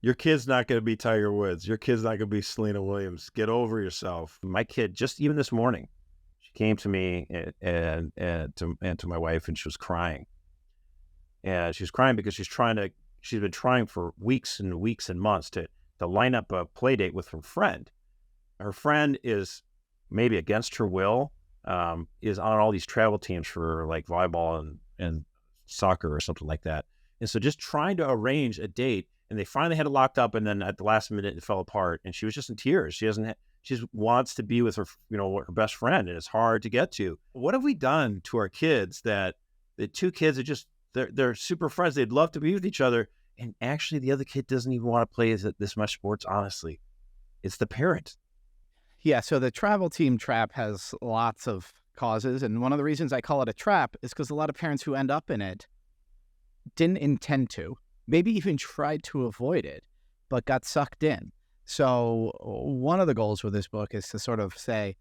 Your kid's not going to be Tiger Woods. Your kid's not going to be Selena Williams. Get over yourself. My kid, just even this morning, she came to me and to my wife, and she was crying. And she was crying because she's been trying for weeks and weeks and months to line up a play date with her friend. Her friend is maybe against her will, is on all these travel teams for like volleyball and soccer or something like that. And so just trying to arrange a date, and they finally had it locked up, and then at the last minute it fell apart, and she was just in tears. She just wants to be with her, her best friend, and it's hard to get to. What have we done to our kids that the two kids are just, they're super friends. They'd love to be with each other. And actually the other kid doesn't even want to play this much sports. Honestly, it's the parent. Yeah, so the travel team trap has lots of causes, and one of the reasons I call it a trap is because a lot of parents who end up in it didn't intend to, maybe even tried to avoid it, but got sucked in. So one of the goals with this book is to sort of say,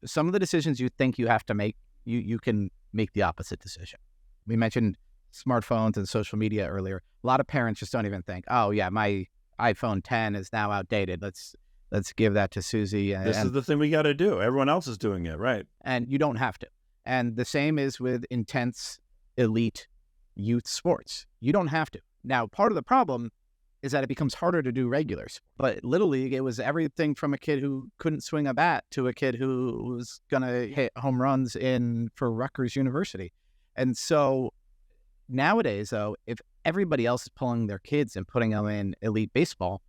some of the decisions you think you have to make, you can make the opposite decision. We mentioned smartphones and social media earlier. A lot of parents just don't even think, oh yeah, my iPhone 10 is now outdated. Let's give that to Susie. This is the thing we got to do. Everyone else is doing it, right? And you don't have to. And the same is with intense elite youth sports. You don't have to. Now, part of the problem is that it becomes harder to do regulars. But Little League, it was everything from a kid who couldn't swing a bat to a kid who was going to hit home runs for Rutgers University. And so nowadays, though, if everybody else is pulling their kids and putting them in elite baseball,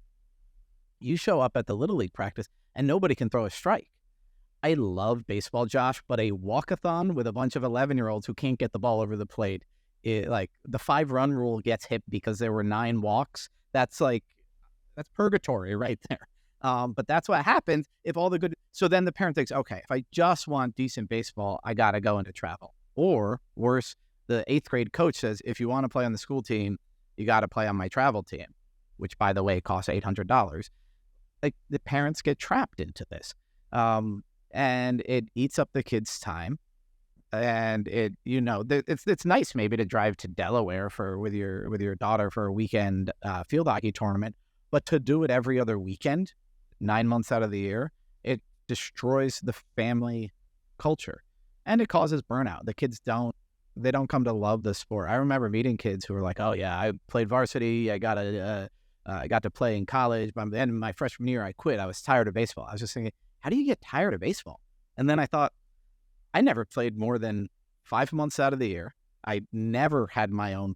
you show up at the Little League practice and nobody can throw a strike. I love baseball, Josh, but a walkathon with a bunch of 11-year-olds who can't get the ball over the plate, like the 5-run rule gets hit because there were 9 walks. That's purgatory right there. But that's what happens if all the good. So then the parent thinks, okay, if I just want decent baseball, I got to go into travel. Or worse, the 8th grade coach says, if you want to play on the school team, you got to play on my travel team, which, by the way, costs $800. Like, the parents get trapped into this. And it eats up the kids' time. And it's nice maybe to drive to Delaware with your daughter for a weekend field hockey tournament, but to do it every other weekend, 9 months out of the year, it destroys the family culture, and it causes burnout. The kids don't come to love the sport. I remember meeting kids who were like, "Oh yeah, I played varsity. I got to play in college. By the end of my freshman year, I quit. I was tired of baseball." I was just thinking, how do you get tired of baseball? And then I thought, I never played more than 5 months out of the year. I never had my own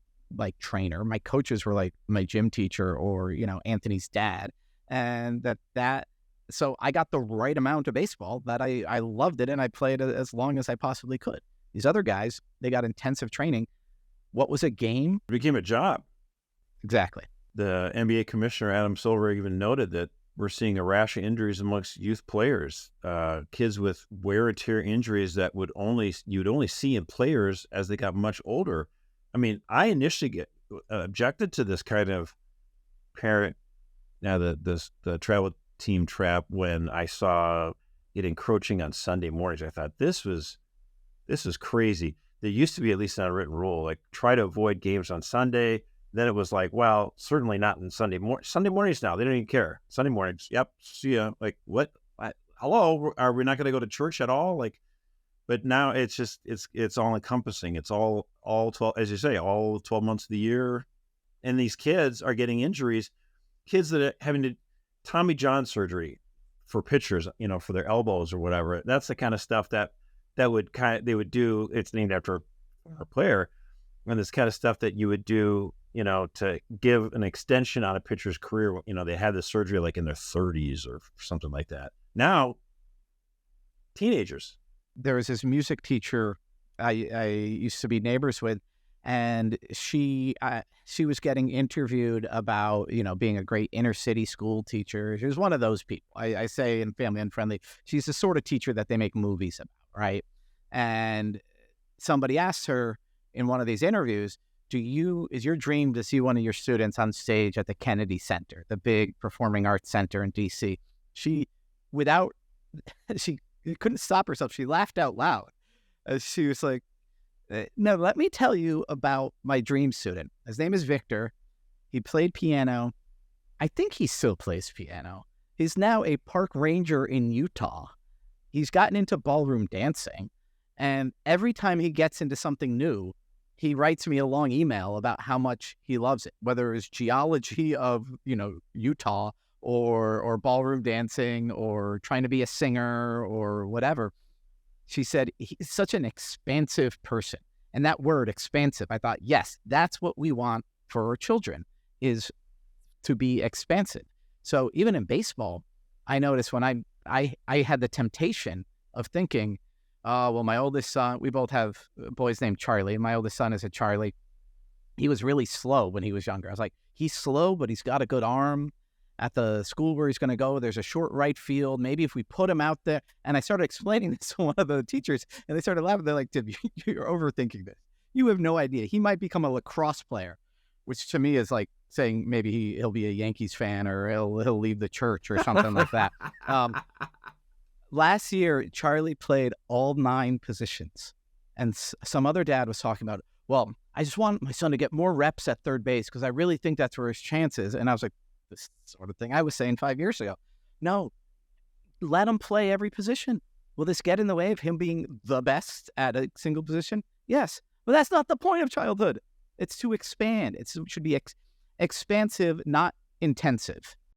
trainer. My coaches were like my gym teacher or, Anthony's dad. And so I got the right amount of baseball that I loved it, and I played as long as I possibly could. These other guys, they got intensive training. What was a game? It became a job. Exactly. The NBA commissioner, Adam Silver, even noted that we're seeing a rash of injuries amongst youth players, kids with wear and tear injuries that you'd only see in players as they got much older. I mean, I initially objected to this kind of parent, the travel team trap, when I saw it encroaching on Sunday mornings. I thought this is crazy. There used to be at least an unwritten rule, like try to avoid games on Sunday. Then it was like, well, certainly not in Sunday mornings now. They don't even care. Sunday mornings, yep, see ya. Like, what? Hello, are we not going to go to church at all? Like, but now it's just it's all encompassing. It's all 12, as you say, all 12 months of the year, and these kids are getting injuries. Kids that are having Tommy John surgery for pitchers, for their elbows or whatever. That's the kind of stuff that they would do. It's named after a player, and this kind of stuff that you would do, to give an extension on a pitcher's career. They had this surgery like in their 30s or something like that. Now, teenagers. There was this music teacher I used to be neighbors with, and she was getting interviewed about, being a great inner city school teacher. She was one of those people. I say in Family Unfriendly, she's the sort of teacher that they make movies about, right? And somebody asked her in one of these interviews, is your dream to see one of your students on stage at the Kennedy Center, the big performing arts center in DC? She couldn't stop herself. She laughed out loud. She was like, no, let me tell you about my dream student. His name is Victor. He played piano I think he still plays piano. He's now a park ranger in Utah. He's gotten into ballroom dancing. And every time he gets into something new, he writes me a long email about how much he loves it, whether it's geology of, Utah or ballroom dancing or trying to be a singer or whatever. She said, he's such an expansive person. And that word expansive, I thought, yes, that's what we want for our children, is to be expansive. So even in baseball, I noticed when I had the temptation of thinking, well, my oldest son, we both have boys named Charlie. My oldest son is a Charlie. He was really slow when he was younger. I was like, he's slow, but he's got a good arm. At the school where he's going to go, there's a short right field. Maybe if we put him out there. And I started explaining this to one of the teachers, and they started laughing. They're like, Tim, you're overthinking this. You have no idea. He might become a lacrosse player, which to me is like saying maybe he'll be a Yankees fan or he'll leave the church or something like that. Last year, Charlie played all 9 positions. And some other dad was talking about, well, I just want my son to get more reps at third base because I really think that's where his chance is. And I was like, this sort of thing I was saying 5 years ago. No, let him play every position. Will this get in the way of him being the best at a single position? Yes. But that's not the point of childhood. It's to expand. It should be expansive, not intensive.